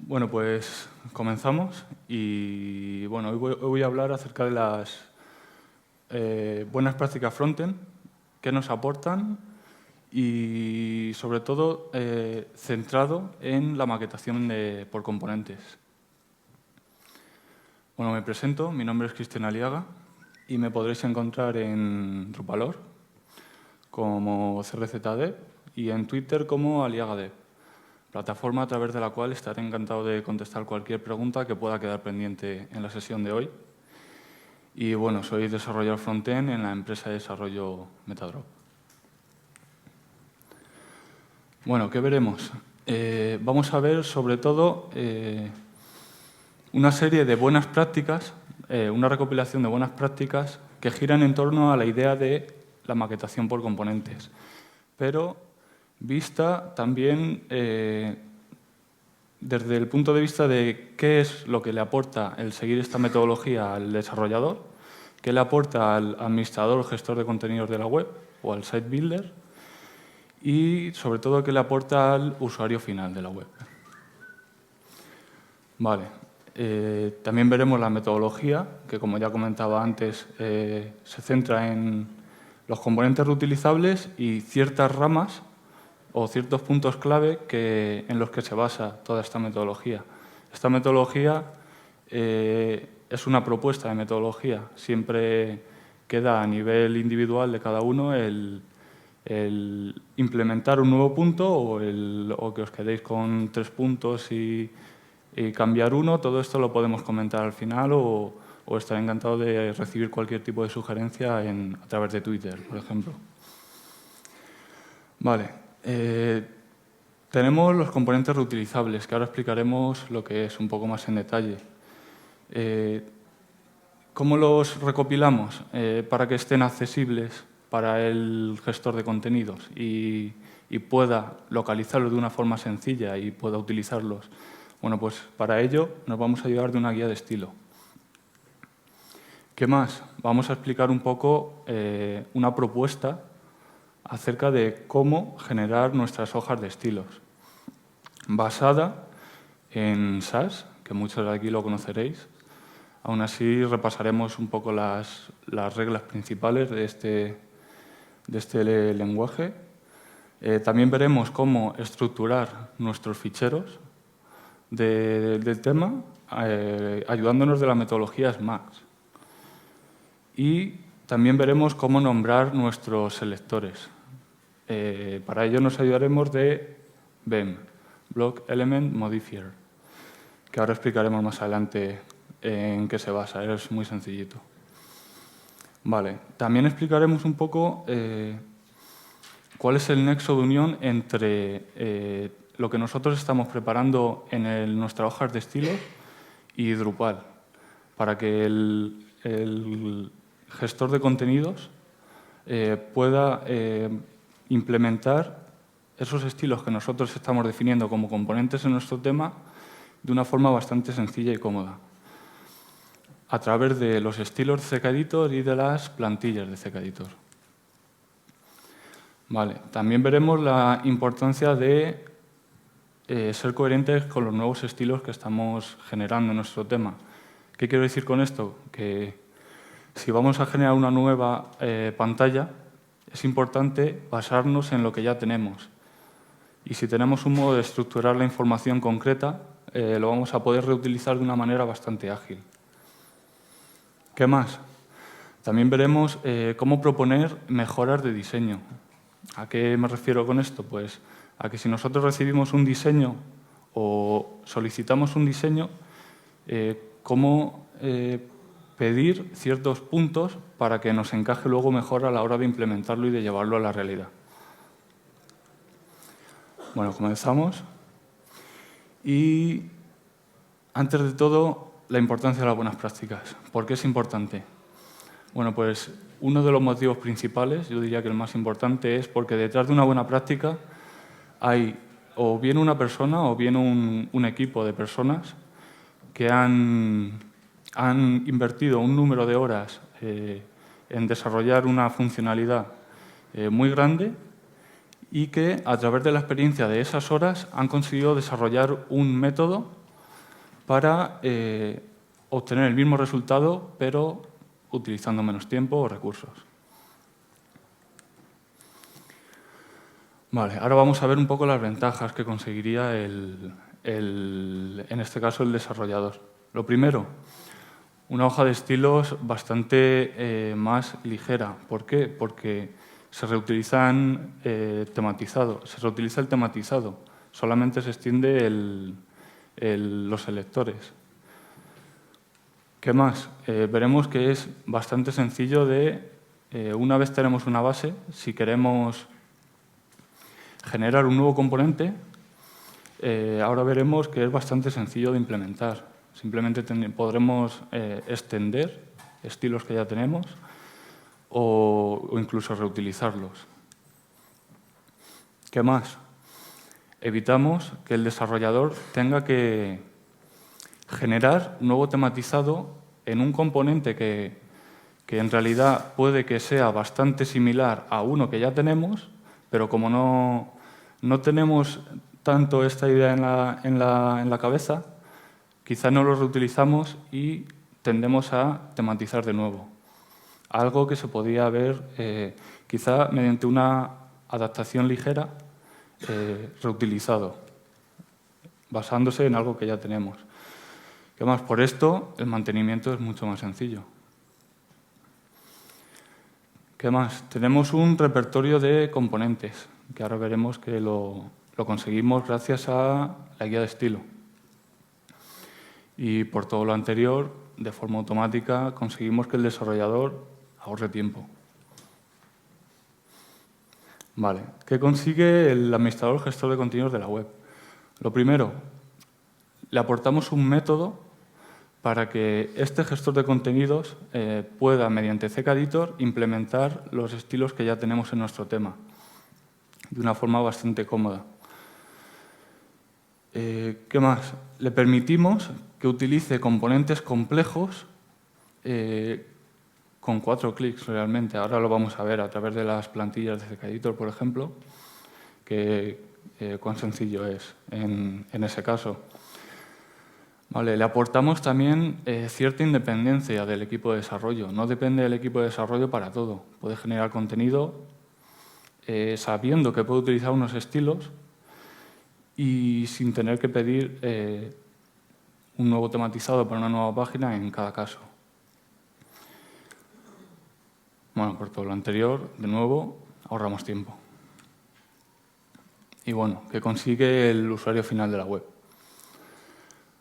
Bueno, pues comenzamos y bueno, hoy voy a hablar acerca de las buenas prácticas frontend, qué nos aportan y sobre todo centrado en la maquetación por componentes. Bueno, me presento, mi nombre es Cristian Aliaga y me podréis encontrar en Drupalore como CRZDev y en Twitter como AliagaDev, plataforma a través de la cual estaré encantado de contestar cualquier pregunta que pueda quedar pendiente en la sesión de hoy. Y bueno, soy desarrollador frontend en la empresa de desarrollo Metadrop. Bueno, ¿qué veremos? Vamos a ver sobre todo una serie de buenas prácticas, una recopilación de buenas prácticas que giran en torno a la idea de la maquetación por componentes, pero vista también desde el punto de vista de qué es lo que le aporta el seguir esta metodología al desarrollador, qué le aporta al administrador o gestor de contenidos de la web o al site builder y, sobre todo, qué le aporta al usuario final de la web. Vale. También veremos la metodología, que como ya comentaba antes, se centra en los componentes reutilizables y ciertas ramas o ciertos puntos clave en los que se basa toda esta metodología. Esta metodología es una propuesta de metodología. Siempre queda a nivel individual de cada uno el implementar un nuevo punto o que os quedéis con 3 puntos y cambiar uno. Todo esto lo podemos comentar al final o estaré encantado de recibir cualquier tipo de sugerencia a través de Twitter, por ejemplo. Vale. Tenemos los componentes reutilizables, que ahora explicaremos lo que es un poco más en detalle. ¿Cómo los recopilamos para que estén accesibles para el gestor de contenidos y pueda localizarlos de una forma sencilla y pueda utilizarlos? Bueno, pues para ello nos vamos a ayudar de una guía de estilo. ¿Qué más? Vamos a explicar un poco una propuesta acerca de cómo generar nuestras hojas de estilos, basada en SAS, que muchos de aquí lo conoceréis. Aún así, repasaremos un poco las reglas principales de este lenguaje. También veremos cómo estructurar nuestros ficheros del tema, ayudándonos de la metodología SMAX. Y también veremos cómo nombrar nuestros selectores. Para ello nos ayudaremos de BEM, Block Element Modifier, que ahora explicaremos más adelante en qué se basa, es muy sencillito. Vale, también explicaremos un poco cuál es el nexo de unión entre lo que nosotros estamos preparando en nuestras hojas de estilo y Drupal, para que el gestor de contenidos pueda implementar esos estilos que nosotros estamos definiendo como componentes en nuestro tema de una forma bastante sencilla y cómoda, a través de los estilos de CKEditor y de las plantillas de CKEditor. Vale. También veremos la importancia de ser coherentes con los nuevos estilos que estamos generando en nuestro tema. ¿Qué quiero decir con esto? Que si vamos a generar una nueva pantalla, es importante basarnos en lo que ya tenemos. Y si tenemos un modo de estructurar la información concreta, lo vamos a poder reutilizar de una manera bastante ágil. ¿Qué más? También veremos cómo proponer mejoras de diseño. ¿A qué me refiero con esto? Pues a que si nosotros recibimos un diseño o solicitamos un diseño, cómo pedir ciertos puntos para que nos encaje luego mejor a la hora de implementarlo y de llevarlo a la realidad. Bueno, comenzamos. Y antes de todo, la importancia de las buenas prácticas. ¿Por qué es importante? Bueno, pues uno de los motivos principales, yo diría que el más importante, es porque detrás de una buena práctica hay o bien una persona o bien un equipo de personas que han invertido un número de horas en desarrollar una funcionalidad muy grande y que, a través de la experiencia de esas horas, han conseguido desarrollar un método para obtener el mismo resultado, pero utilizando menos tiempo o recursos. Vale, ahora vamos a ver un poco las ventajas que conseguiría en este caso el desarrollador. Lo primero, una hoja de estilos bastante más ligera. ¿Por qué? Porque se reutilizan se reutiliza el tematizado, solamente se extiende los selectores. ¿Qué más? Veremos que es bastante sencillo una vez tenemos una base, si queremos generar un nuevo componente, ahora veremos que es bastante sencillo de implementar. Simplemente podremos extender estilos que ya tenemos o incluso reutilizarlos. ¿Qué más? Evitamos que el desarrollador tenga que generar un nuevo tematizado en un componente que en realidad puede que sea bastante similar a uno que ya tenemos, pero como no tenemos tanto esta idea en la cabeza, quizá no lo reutilizamos y tendemos a tematizar de nuevo. Algo que se podía ver quizá mediante una adaptación ligera reutilizado, basándose en algo que ya tenemos. ¿Qué más? Por esto, el mantenimiento es mucho más sencillo. ¿Qué más? Tenemos un repertorio de componentes, que ahora veremos que lo conseguimos gracias a la guía de estilo. Y por todo lo anterior, de forma automática, conseguimos que el desarrollador ahorre tiempo. Vale, ¿qué consigue el administrador gestor de contenidos de la web? Lo primero, le aportamos un método para que este gestor de contenidos pueda, mediante CKEditor, implementar los estilos que ya tenemos en nuestro tema de una forma bastante cómoda. ¿Qué más? Le permitimos que utilice componentes complejos con 4 clics realmente. Ahora lo vamos a ver a través de las plantillas de CKEditor, por ejemplo, cuán sencillo es en ese caso. Vale, le aportamos también cierta independencia del equipo de desarrollo. No depende del equipo de desarrollo para todo. Puede generar contenido sabiendo que puede utilizar unos estilos y sin tener que pedir un nuevo tematizado para una nueva página en cada caso. Bueno, por todo lo anterior, de nuevo, ahorramos tiempo. Y bueno, ¿qué consigue el usuario final de la web?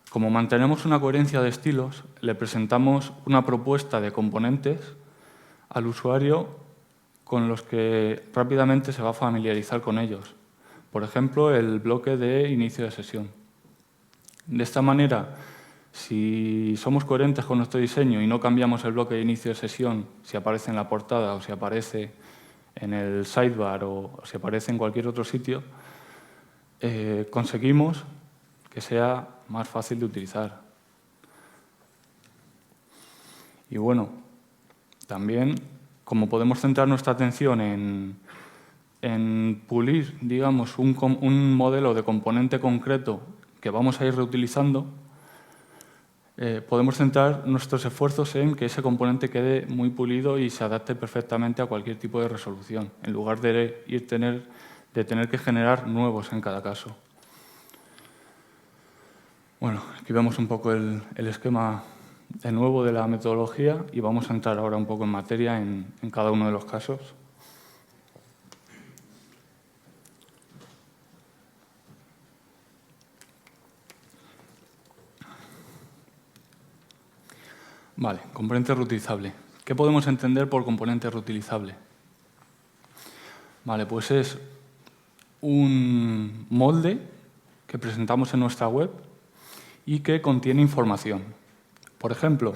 Como mantenemos una coherencia de estilos, le presentamos una propuesta de componentes al usuario con los que rápidamente se va a familiarizar con ellos. Por ejemplo, el bloque de inicio de sesión. De esta manera, si somos coherentes con nuestro diseño y no cambiamos el bloque de inicio de sesión, si aparece en la portada o si aparece en el sidebar o si aparece en cualquier otro sitio, conseguimos que sea más fácil de utilizar. Y bueno, también, como podemos centrar nuestra atención en pulir, digamos, un modelo de componente concreto que vamos a ir reutilizando, podemos centrar nuestros esfuerzos en que ese componente quede muy pulido y se adapte perfectamente a cualquier tipo de resolución, en lugar de tener que generar nuevos en cada caso. Bueno, aquí vemos un poco el esquema de nuevo de la metodología y vamos a entrar ahora un poco en materia en cada uno de los casos. Vale, componente reutilizable. ¿Qué podemos entender por componente reutilizable? Vale, pues es un molde que presentamos en nuestra web y que contiene información. Por ejemplo,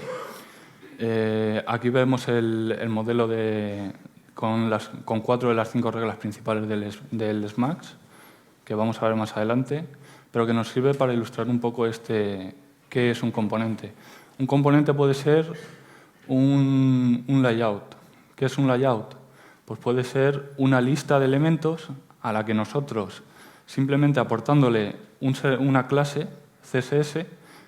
aquí vemos el modelo con 4 de las 5 reglas principales del SMAX, que vamos a ver más adelante, pero que nos sirve para ilustrar un poco qué es un componente. Un componente puede ser un layout. ¿Qué es un layout? Pues puede ser una lista de elementos a la que nosotros, simplemente aportándole una clase CSS,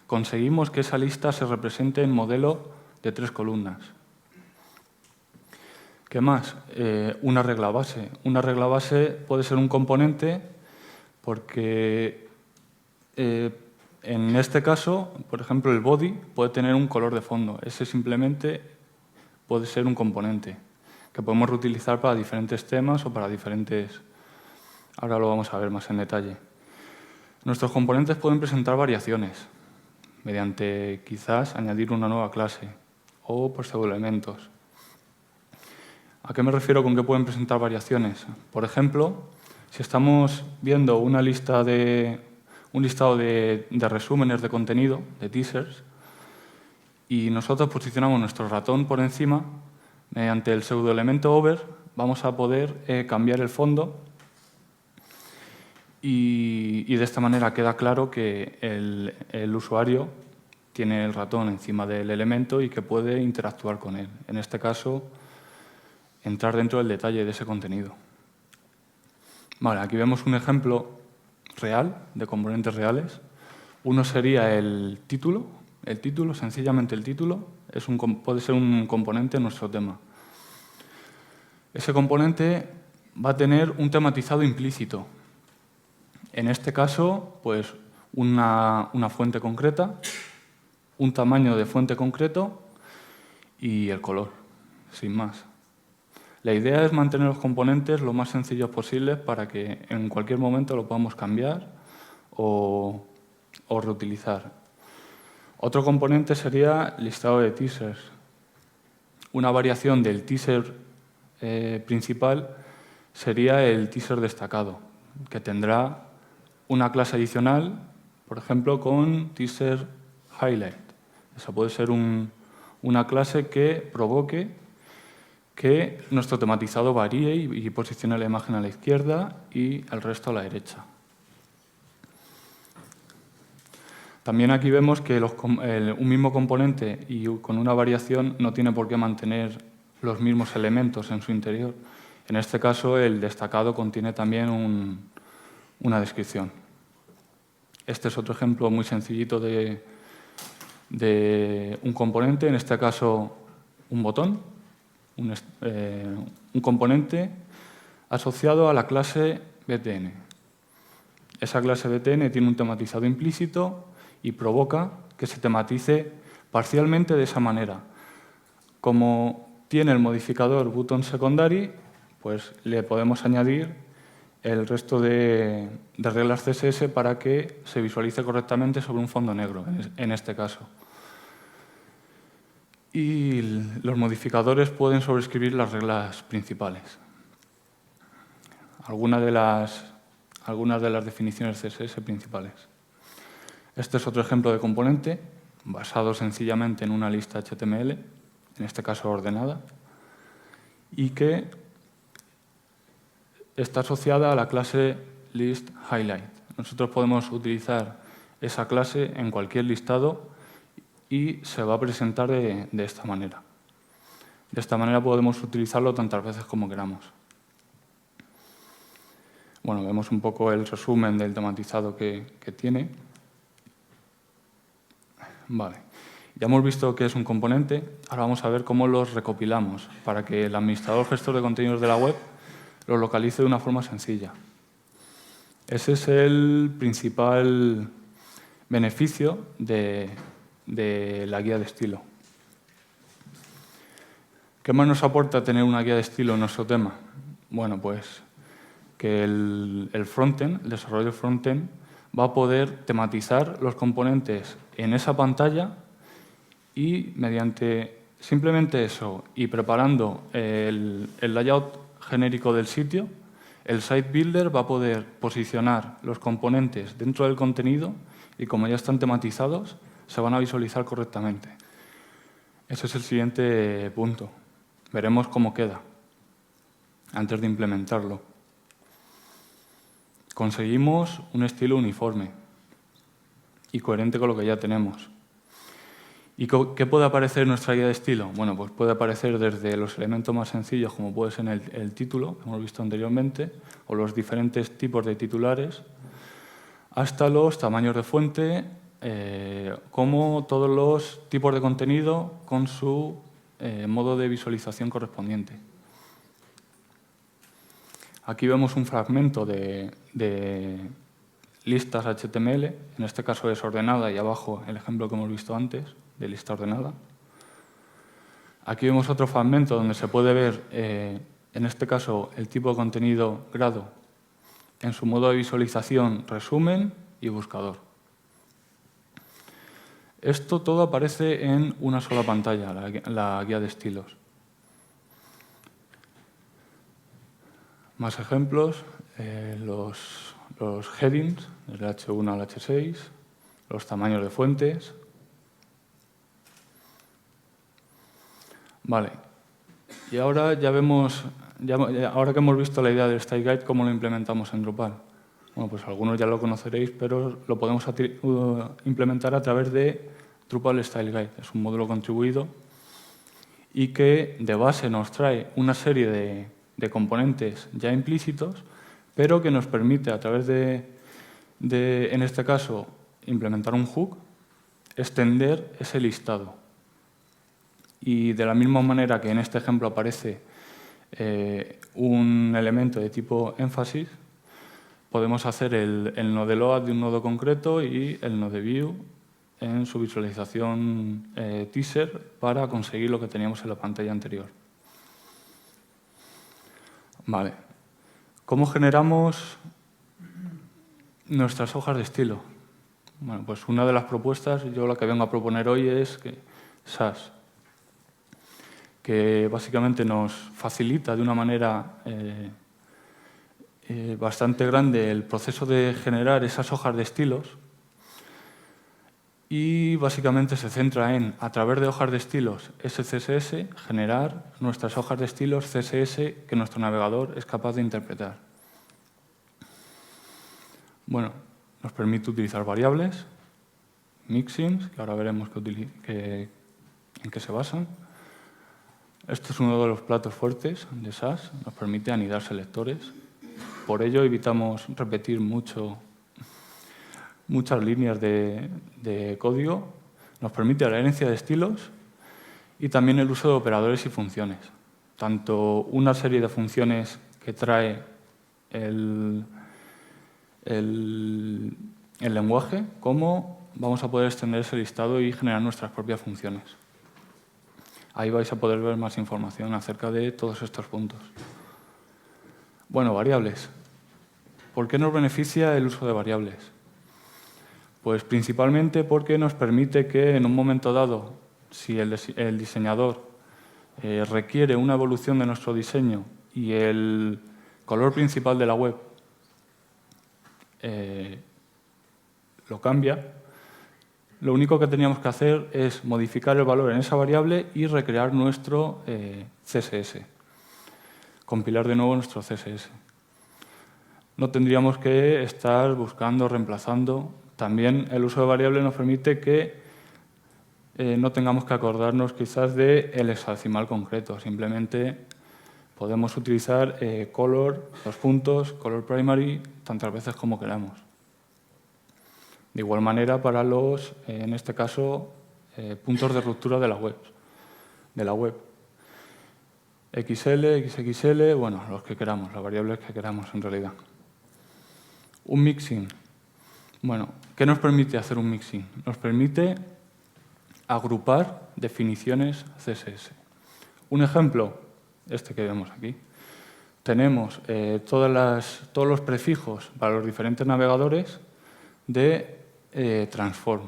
conseguimos que esa lista se represente en modelo de 3 columnas. ¿Qué más? Una regla base. Una regla base puede ser un componente porque en este caso, por ejemplo, el body puede tener un color de fondo. Ese simplemente puede ser un componente que podemos reutilizar para diferentes temas o para diferentes... Ahora lo vamos a ver más en detalle. Nuestros componentes pueden presentar variaciones mediante quizás añadir una nueva clase o por pseudoelementos. ¿A qué me refiero con que pueden presentar variaciones? Por ejemplo, si estamos viendo un listado de resúmenes de contenido, de teasers, y nosotros posicionamos nuestro ratón por encima, mediante el pseudoelemento over vamos a poder cambiar el fondo y de esta manera queda claro que el usuario tiene el ratón encima del elemento y que puede interactuar con él. En este caso, entrar dentro del detalle de ese contenido. Vale, aquí vemos un ejemplo real, de componentes reales. Uno sería el título. El título, sencillamente el título, puede ser un componente en nuestro tema. Ese componente va a tener un tematizado implícito. En este caso, pues una fuente concreta, un tamaño de fuente concreto y el color, sin más. La idea es mantener los componentes lo más sencillos posibles para que en cualquier momento lo podamos cambiar o reutilizar. Otro componente sería listado de teasers. Una variación del teaser principal sería el teaser destacado, que tendrá una clase adicional, por ejemplo, con teaser highlight. Esa puede ser una clase que provoque que nuestro tematizado varíe y posicione la imagen a la izquierda y el resto a la derecha. También aquí vemos que un mismo componente y con una variación no tiene por qué mantener los mismos elementos en su interior. En este caso, el destacado contiene también una descripción. Este es otro ejemplo muy sencillito de un componente, en este caso un botón, un componente asociado a la clase BTN. Esa clase BTN tiene un tematizado implícito y provoca que se tematice parcialmente de esa manera. Como tiene el modificador button secondary, pues le podemos añadir el resto de reglas CSS para que se visualice correctamente sobre un fondo negro, en este caso. Y los modificadores pueden sobreescribir las reglas principales. Algunas de las definiciones CSS principales. Este es otro ejemplo de componente basado sencillamente en una lista HTML, en este caso ordenada, y que está asociada a la clase listHighlight. Nosotros podemos utilizar esa clase en cualquier listado y se va a presentar de esta manera. De esta manera podemos utilizarlo tantas veces como queramos. Bueno, vemos un poco el resumen del tematizado que tiene. Vale. Ya hemos visto qué es un componente, ahora vamos a ver cómo los recopilamos para que el administrador gestor de contenidos de la web los localice de una forma sencilla. Ese es el principal beneficio de la guía de estilo. ¿Qué más nos aporta tener una guía de estilo en nuestro tema? Bueno, pues que el frontend, el desarrollo frontend, va a poder tematizar los componentes en esa pantalla y mediante simplemente eso y preparando el layout genérico del sitio, el site builder va a poder posicionar los componentes dentro del contenido y como ya están tematizados, se van a visualizar correctamente. Ese es el siguiente punto. Veremos cómo queda antes de implementarlo. Conseguimos un estilo uniforme y coherente con lo que ya tenemos. ¿Y qué puede aparecer en nuestra guía de estilo? Bueno, pues puede aparecer desde los elementos más sencillos, como puede ser el título, que hemos visto anteriormente, o los diferentes tipos de titulares, hasta los tamaños de fuente, como todos los tipos de contenido con su modo de visualización correspondiente. Aquí vemos un fragmento de listas HTML, en este caso desordenada, y abajo el ejemplo que hemos visto antes, de lista ordenada. Aquí vemos otro fragmento donde se puede ver, en este caso, el tipo de contenido grado en su modo de visualización, resumen y buscador. Esto todo aparece en una sola pantalla, la guía de estilos. Más ejemplos, los headings, desde H1 al H6, los tamaños de fuentes. Vale, y ahora ya vemos, ahora que hemos visto la idea del Style Guide, ¿cómo lo implementamos en Drupal? Bueno, pues algunos ya lo conoceréis, pero lo podemos implementar a través de Drupal Style Guide. Es un módulo contribuido y que de base nos trae una serie de componentes ya implícitos, pero que nos permite a través de, en este caso, implementar un hook, extender ese listado. Y de la misma manera que en este ejemplo aparece un elemento de tipo énfasis, podemos hacer el node load de un nodo concreto y el node view en su visualización teaser para conseguir lo que teníamos en la pantalla anterior. Vale. ¿Cómo generamos nuestras hojas de estilo? Bueno, pues una de las propuestas, yo la que vengo a proponer hoy es Sass, que básicamente nos facilita de una manera bastante grande el proceso de generar esas hojas de estilos y básicamente se centra en, a través de hojas de estilos SCSS, generar nuestras hojas de estilos CSS que nuestro navegador es capaz de interpretar. Bueno, nos permite utilizar variables, mixins, que ahora veremos en qué se basan. Esto es uno de los platos fuertes de Sass, nos permite anidar selectores. Por ello evitamos repetir muchas líneas de código. Nos permite la herencia de estilos y también el uso de operadores y funciones. Tanto una serie de funciones que trae el lenguaje, como vamos a poder extender ese listado y generar nuestras propias funciones. Ahí vais a poder ver más información acerca de todos estos puntos. Bueno, variables. ¿Por qué nos beneficia el uso de variables? Pues principalmente porque nos permite que en un momento dado, si el diseñador requiere una evolución de nuestro diseño y el color principal de la web lo cambia, lo único que teníamos que hacer es modificar el valor en esa variable y recrear nuestro CSS. Compilar de nuevo nuestro CSS. No tendríamos que estar buscando, reemplazando. También el uso de variables nos permite que no tengamos que acordarnos quizás del hexadecimal concreto. Simplemente podemos utilizar color, los puntos, color primary, tantas veces como queramos. De igual manera para los, en este caso, puntos de ruptura de la web. XL, XXL, bueno, los que queramos, las variables que queramos en realidad. Un mixing. Bueno, ¿qué nos permite hacer un mixing? Nos permite agrupar definiciones CSS. Un ejemplo, este que vemos aquí. Tenemos todos los prefijos para los diferentes navegadores de transform.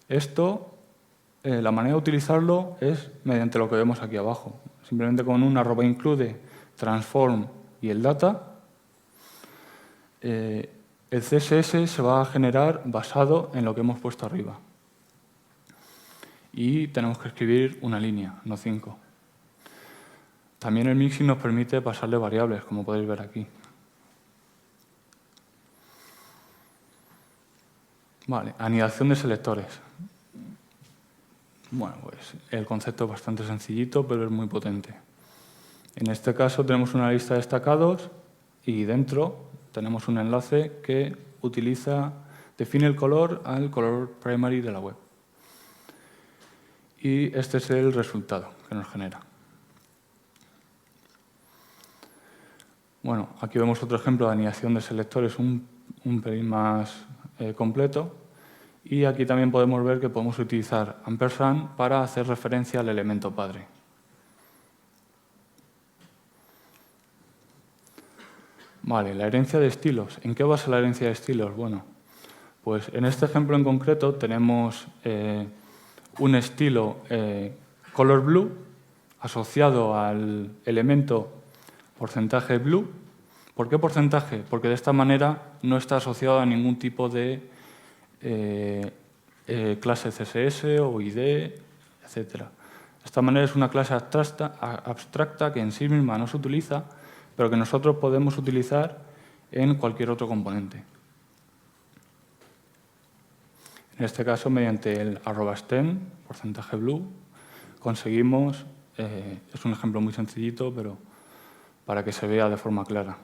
Esto, la manera de utilizarlo es mediante lo que vemos aquí abajo. Simplemente con un @include transform y el data, el CSS se va a generar basado en lo que hemos puesto arriba. Y tenemos que escribir una línea, no 5. También el mixing nos permite pasarle variables, como podéis ver aquí. Vale, anidación de selectores. Bueno, pues el concepto es bastante sencillito, pero es muy potente. En este caso tenemos una lista de destacados y dentro tenemos un enlace que utiliza define el color al color primary de la web. Y este es el resultado que nos genera. Bueno, aquí vemos otro ejemplo de anidación de selectores un pelín más completo. Y aquí también podemos ver que podemos utilizar ampersand para hacer referencia al elemento padre. Vale, la herencia de estilos. ¿En qué basa la herencia de estilos? Bueno, pues en este ejemplo en concreto tenemos un estilo color blue asociado al elemento porcentaje blue. ¿Por qué porcentaje? Porque de esta manera no está asociado a ningún tipo de clase CSS o ID, etc. De esta manera es una clase abstracta que en sí misma no se utiliza, pero que nosotros podemos utilizar en cualquier otro componente. En este caso, mediante el @stem, porcentaje blue, conseguimos, es un ejemplo muy sencillito, pero para que se vea de forma clara.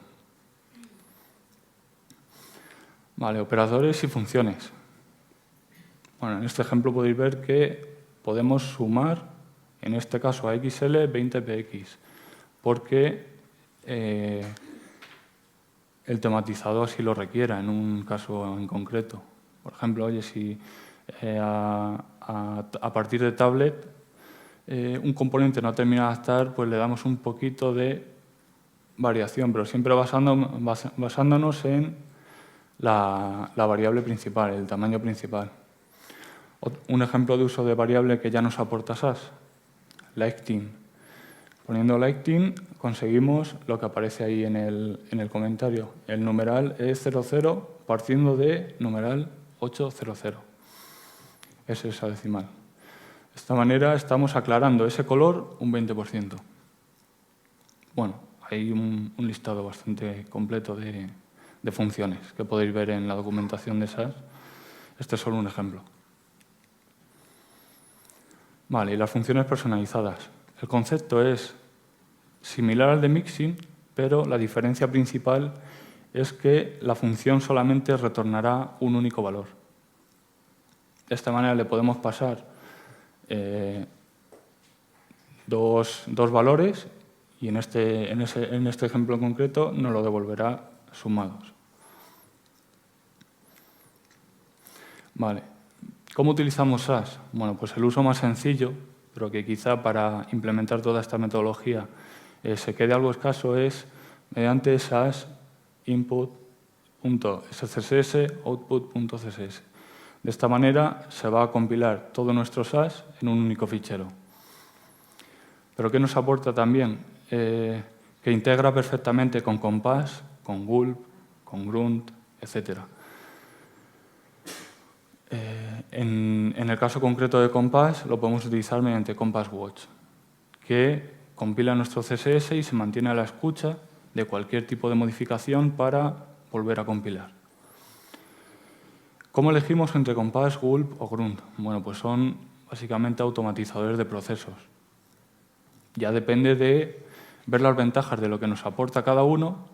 Vale, operadores y funciones. Bueno, en este ejemplo podéis ver que podemos sumar, en este caso a XL, 20px, porque el tematizador así lo requiera en un caso en concreto. Por ejemplo, oye, si a partir de tablet un componente no termina de adaptar, pues le damos un poquito de variación, pero siempre basándonos en la variable principal, el tamaño principal. Un ejemplo de uso de variable que ya nos aporta SAS, lighting. Poniendo lighting conseguimos lo que aparece ahí en el comentario. El numeral es 00 partiendo de numeral 800. Es esa decimal. De esta manera estamos aclarando ese color un 20%. Bueno, hay un listado bastante completo de funciones que podéis ver en la documentación de SAS. Este es solo un ejemplo. Vale, y las funciones personalizadas. El concepto es similar al de mixin, pero la diferencia principal es que la función solamente retornará un único valor. De esta manera le podemos pasar dos valores y en este ejemplo en concreto nos lo devolverá sumados. Vale. ¿Cómo utilizamos SAS? Bueno, pues el uso más sencillo, pero que quizá para implementar toda esta metodología se quede algo escaso, es mediante SAS input.scss, output.css. De esta manera se va a compilar todo nuestro SAS en un único fichero. ¿Pero qué nos aporta también? Que integra perfectamente con Compass, con Gulp, con Grunt, etc. En el caso concreto de Compass lo podemos utilizar mediante Compass Watch, que compila nuestro CSS y se mantiene a la escucha de cualquier tipo de modificación para volver a compilar. ¿Cómo elegimos entre Compass, Gulp o Grunt? Bueno, pues son básicamente automatizadores de procesos. Ya depende de ver las ventajas de lo que nos aporta cada uno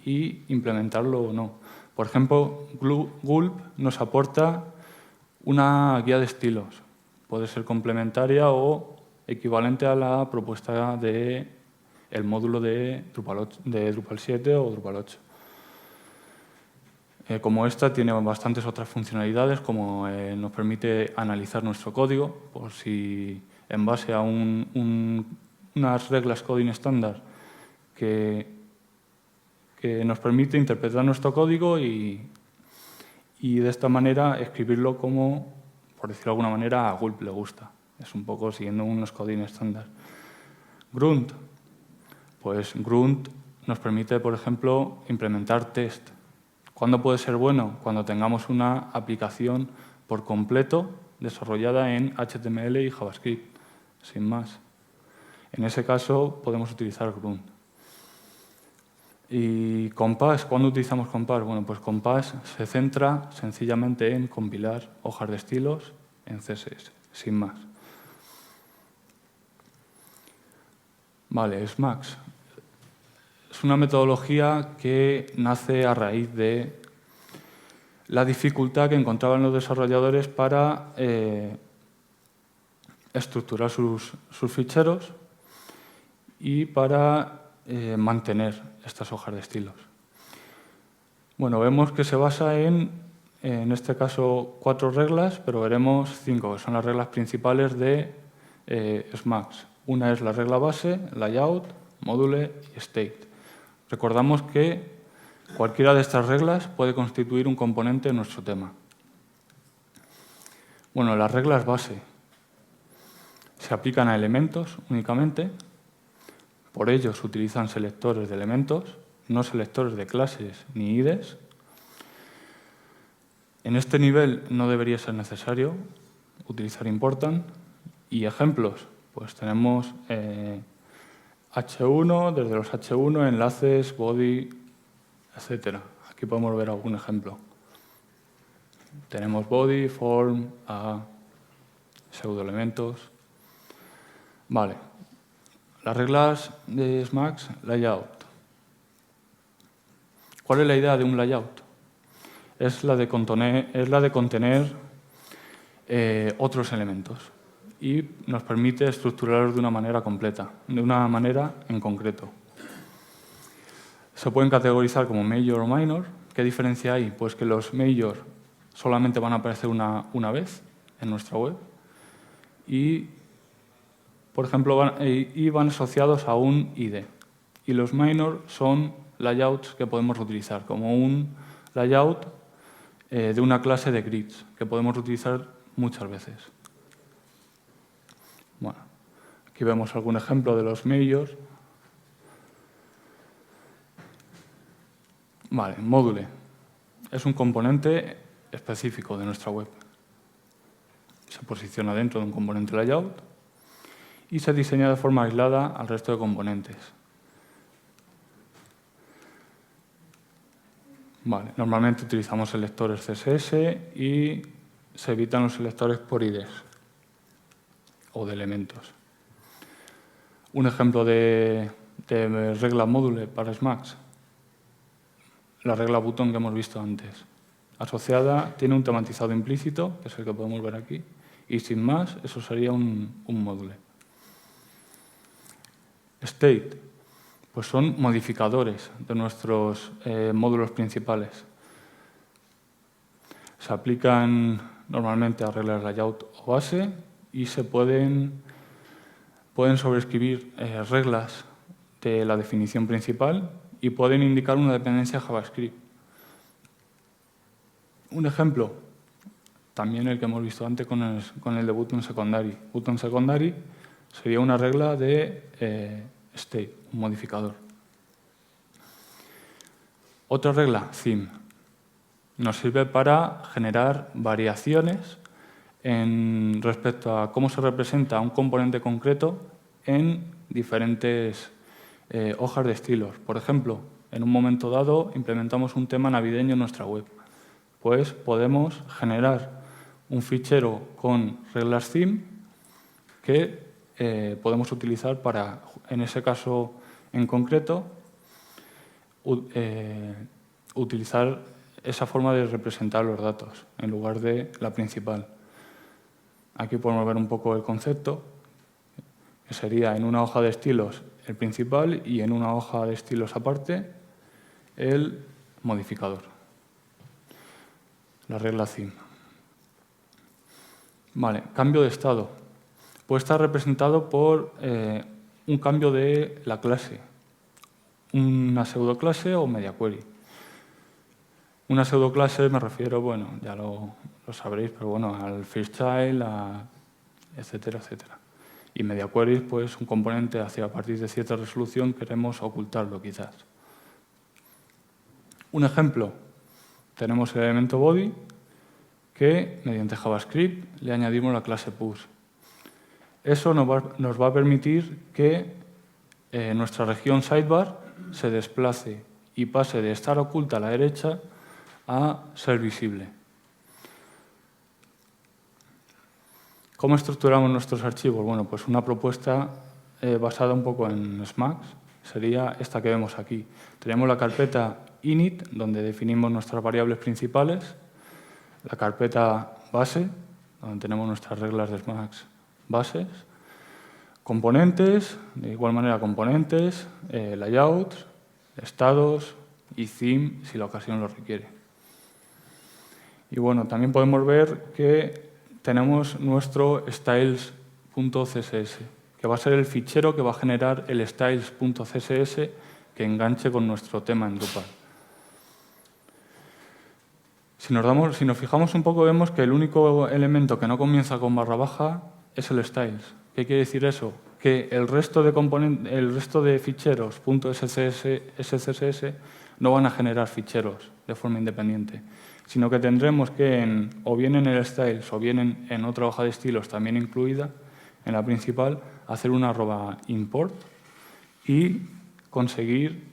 y implementarlo o no. Por ejemplo, Gulp nos aporta una guía de estilos. Puede ser complementaria o equivalente a la propuesta del módulo de Drupal 7 o Drupal 8. Como esta, tiene bastantes otras funcionalidades, como nos permite analizar nuestro código, por si en base a unas reglas coding estándar que nos permite interpretar nuestro código y de esta manera escribirlo como, por decirlo de alguna manera, a Gulp le gusta. Es un poco siguiendo unos coding estándar. Grunt. Pues Grunt nos permite, por ejemplo, implementar test. ¿Cuándo puede ser bueno? Cuando tengamos una aplicación por completo desarrollada en HTML y JavaScript, sin más. En ese caso podemos utilizar Grunt. ¿Y Compass? ¿Cuándo utilizamos Compass? Bueno, pues Compass se centra sencillamente en compilar hojas de estilos en CSS, sin más. Vale, SMAX. Es una metodología que nace a raíz de la dificultad que encontraban los desarrolladores para estructurar sus ficheros y para mantener estas hojas de estilos. Bueno, vemos que se basa en este caso, 4 reglas, pero veremos 5, que son las reglas principales de SMAX. Una es la regla base, layout, module y state. Recordamos que cualquiera de estas reglas puede constituir un componente en nuestro tema. Bueno, las reglas base se aplican a elementos únicamente. Por ello se utilizan selectores de elementos, no selectores de clases ni IDEs. En este nivel no debería ser necesario utilizar important. Y ejemplos, pues tenemos H1, desde los H1, enlaces, body, etc. Aquí podemos ver algún ejemplo. Tenemos body, form, a, pseudoelementos. Vale. Las reglas de SMAX, layout. ¿Cuál es la idea de un layout? Es la de contener otros elementos y nos permite estructurarlos de una manera completa, de una manera en concreto. Se pueden categorizar como major o minor. ¿Qué diferencia hay? Pues que los major solamente van a aparecer una vez en nuestra web y, por ejemplo, van asociados a un ID. Y los minor son layouts que podemos utilizar, como un layout de una clase de grids, que podemos utilizar muchas veces. Bueno, aquí vemos algún ejemplo de los majors. Vale, módule. Es un componente específico de nuestra web. Se posiciona dentro de un componente layout y se diseña de forma aislada al resto de componentes. Vale, normalmente utilizamos selectores CSS y se evitan los selectores por IDs o de elementos. Un ejemplo de regla módule para SMAX, la regla button que hemos visto antes. Asociada, tiene un tematizado implícito, que es el que podemos ver aquí, y sin más, eso sería un módule. State, pues son modificadores de nuestros módulos principales. Se aplican normalmente a reglas layout o base y se pueden sobreescribir reglas de la definición principal y pueden indicar una dependencia JavaScript. Un ejemplo, también el que hemos visto antes con el de button secondary. Button secondary sería una regla de state, un modificador. Otra regla, theme, nos sirve para generar variaciones respecto a cómo se representa un componente concreto en diferentes hojas de estilos. Por ejemplo, en un momento dado implementamos un tema navideño en nuestra web. Pues podemos generar un fichero con reglas theme que podemos utilizar para, en ese caso en concreto, utilizar esa forma de representar los datos en lugar de la principal. Aquí podemos ver un poco el concepto, que sería en una hoja de estilos el principal y en una hoja de estilos aparte el modificador. La regla theme. Vale, cambio de estado. Puede estar representado por un cambio de la clase, una pseudoclase o media query. Una pseudoclase me refiero, bueno, ya lo sabréis, pero bueno, al first child, etcétera, etcétera. Y media query, pues un componente hacia a partir de cierta resolución queremos ocultarlo quizás. Un ejemplo, tenemos el elemento body que mediante JavaScript le añadimos la clase push. Eso nos va a permitir que nuestra región sidebar se desplace y pase de estar oculta a la derecha a ser visible. ¿Cómo estructuramos nuestros archivos? Bueno, pues una propuesta basada un poco en SMAX sería esta que vemos aquí. Tenemos la carpeta init, donde definimos nuestras variables principales, la carpeta base, donde tenemos nuestras reglas de Emacs bases, componentes, de igual manera componentes, layouts, estados y theme, si la ocasión lo requiere. Y bueno, también podemos ver que tenemos nuestro styles.css, que va a ser el fichero que va a generar el styles.css que enganche con nuestro tema en Drupal. Si nos fijamos un poco, vemos que el único elemento que no comienza con barra baja es el styles. ¿Qué quiere decir eso? Que el resto de ficheros .scss no van a generar ficheros de forma independiente, sino que tendremos que, o bien en el styles o bien en otra hoja de estilos también incluida, en la principal, hacer una @import y conseguir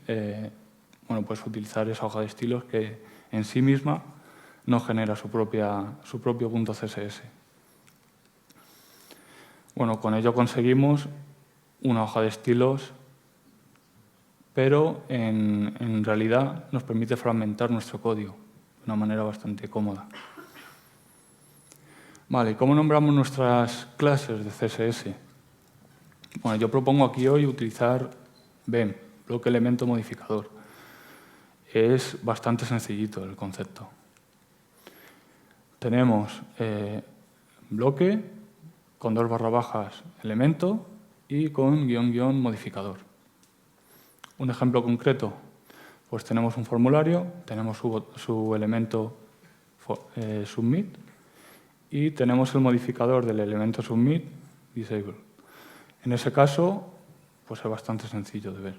pues utilizar esa hoja de estilos que en sí misma no genera su propio .css. Bueno, con ello conseguimos una hoja de estilos, pero en realidad nos permite fragmentar nuestro código de una manera bastante cómoda. Vale, ¿cómo nombramos nuestras clases de CSS? Bueno, yo propongo aquí hoy utilizar BEM, bloque elemento modificador. Es bastante sencillito el concepto. Tenemos bloque con 2barra bajas elemento y con -- modificador. Un ejemplo concreto, pues tenemos un formulario, tenemos su elemento submit y tenemos el modificador del elemento submit disable. En ese caso, pues es bastante sencillo de ver.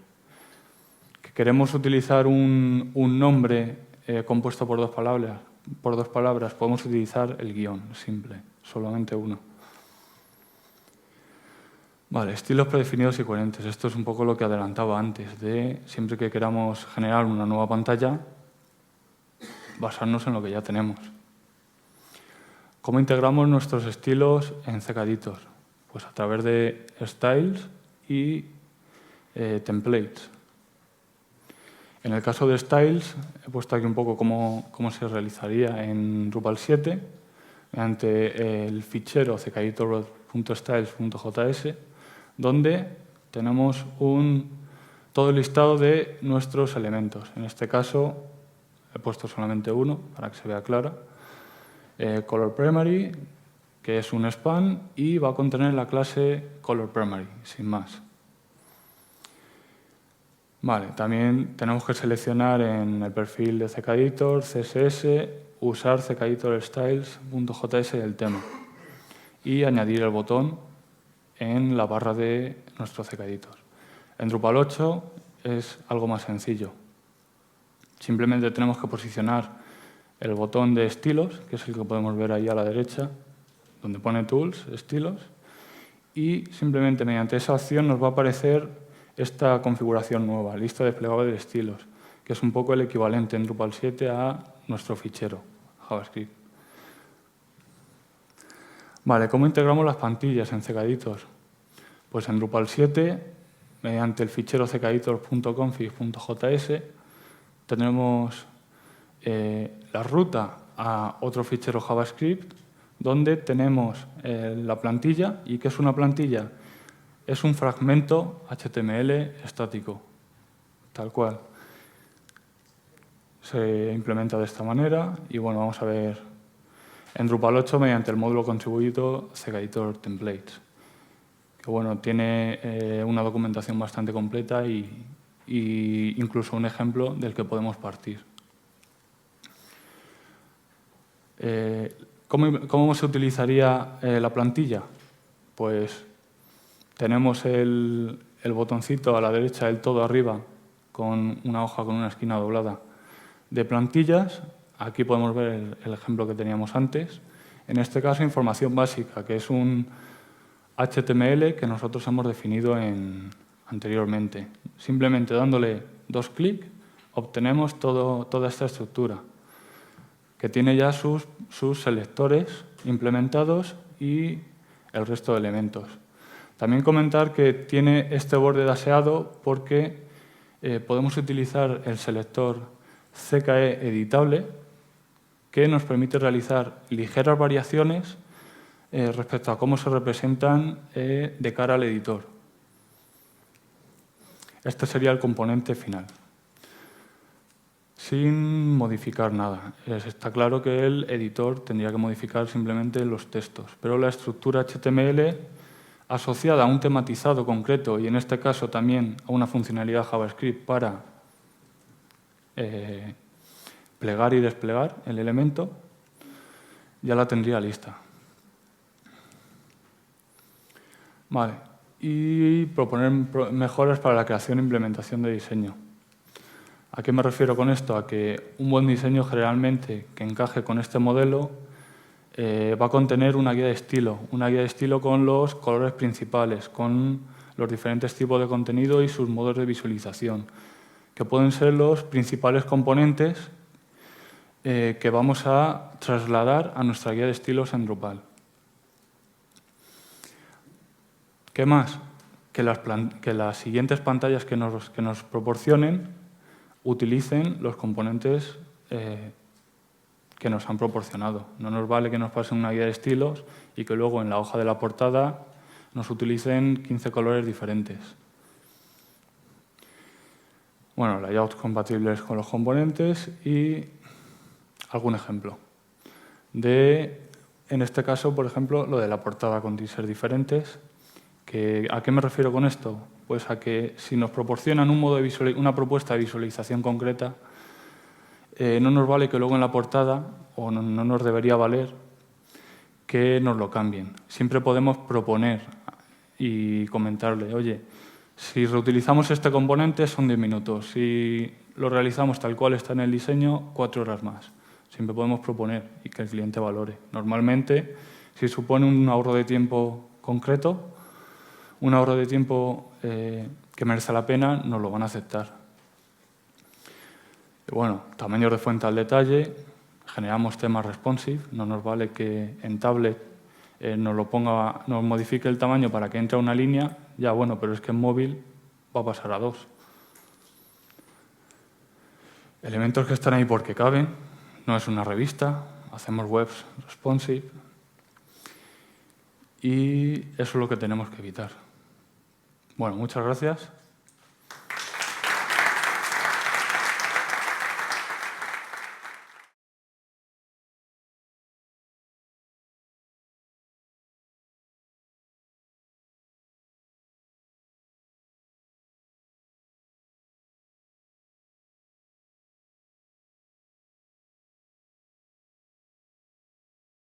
Que queremos utilizar un nombre compuesto por dos palabras, podemos utilizar el guión simple, solamente uno. Vale, estilos predefinidos y coherentes. Esto es un poco lo que adelantaba antes, de siempre que queramos generar una nueva pantalla, basarnos en lo que ya tenemos. ¿Cómo integramos nuestros estilos en CKEditor? Pues a través de styles y templates. En el caso de styles, he puesto aquí un poco cómo se realizaría en Drupal 7, mediante el fichero ckeditor.styles.js, donde tenemos todo el listado de nuestros elementos. En este caso, he puesto solamente uno, para que se vea clara. Color Primary, que es un span, y va a contener la clase Color Primary, sin más. Vale, también tenemos que seleccionar en el perfil de CKEditor, CSS, usar ckeditorstyles.js del tema y añadir el botón en la barra de nuestro CKEditor. En Drupal 8 es algo más sencillo. Simplemente tenemos que posicionar el botón de estilos, que es el que podemos ver ahí a la derecha, donde pone Tools, estilos, y simplemente mediante esa acción nos va a aparecer esta configuración nueva, lista desplegable de estilos, que es un poco el equivalente en Drupal 7 a nuestro fichero JavaScript. Vale, ¿cómo integramos las plantillas en CKEditor? Pues en Drupal 7, mediante el fichero ckeditor.config.js, tenemos la ruta a otro fichero JavaScript, donde tenemos la plantilla. ¿Y qué es una plantilla? Es un fragmento HTML estático, tal cual. Se implementa de esta manera y bueno, vamos a ver en Drupal 8 mediante el módulo contribuido CKEditor Templates, que bueno, tiene una documentación bastante completa y incluso un ejemplo del que podemos partir. ¿Cómo se utilizaría la plantilla? Pues tenemos el botoncito a la derecha del todo arriba con una hoja con una esquina doblada de plantillas. Aquí podemos ver el ejemplo que teníamos antes. En este caso, información básica, que es un HTML que nosotros hemos definido anteriormente. Simplemente dándole 2 clics obtenemos toda esta estructura, que tiene ya sus selectores implementados y el resto de elementos. También comentar que tiene este borde daseado porque podemos utilizar el selector CKE editable que nos permite realizar ligeras variaciones respecto a cómo se representan de cara al editor. Este sería el componente final, sin modificar nada. Está claro que el editor tendría que modificar simplemente los textos, pero la estructura HTML asociada a un tematizado concreto y en este caso también a una funcionalidad JavaScript para plegar y desplegar el elemento, ya la tendría lista. Vale. Y proponer mejoras para la creación e implementación de diseño. ¿A qué me refiero con esto? A que un buen diseño generalmente que encaje con este modelo va a contener una guía de estilo con los colores principales, con los diferentes tipos de contenido y sus modos de visualización, que pueden ser los principales componentes que vamos a trasladar a nuestra guía de estilos en Drupal. ¿Qué más? Que las siguientes pantallas que nos proporcionen utilicen los componentes que nos han proporcionado. No nos vale que nos pasen una guía de estilos y que luego en la hoja de la portada nos utilicen 15 colores diferentes. Bueno, layouts compatibles con los componentes y algún ejemplo. En este caso, por ejemplo, lo de la portada con teasers diferentes. ¿A qué me refiero con esto? Pues a que si nos proporcionan una propuesta de visualización concreta, no nos vale que luego en la portada, o no nos debería valer, que nos lo cambien. Siempre podemos proponer y comentarle, oye, si reutilizamos este componente son 10 minutos, si lo realizamos tal cual está en el diseño, 4 horas más. Siempre podemos proponer y que el cliente valore. Normalmente, si supone un ahorro de tiempo concreto, un ahorro de tiempo que merece la pena, nos lo van a aceptar. Y bueno, tamaños de fuente al detalle, generamos temas responsive, no nos vale que en tablet nos modifique el tamaño para que entre a una línea, ya bueno, pero es que en móvil va a pasar a 2. Elementos que están ahí porque caben, no es una revista, hacemos webs responsive y eso es lo que tenemos que evitar. Bueno, muchas gracias.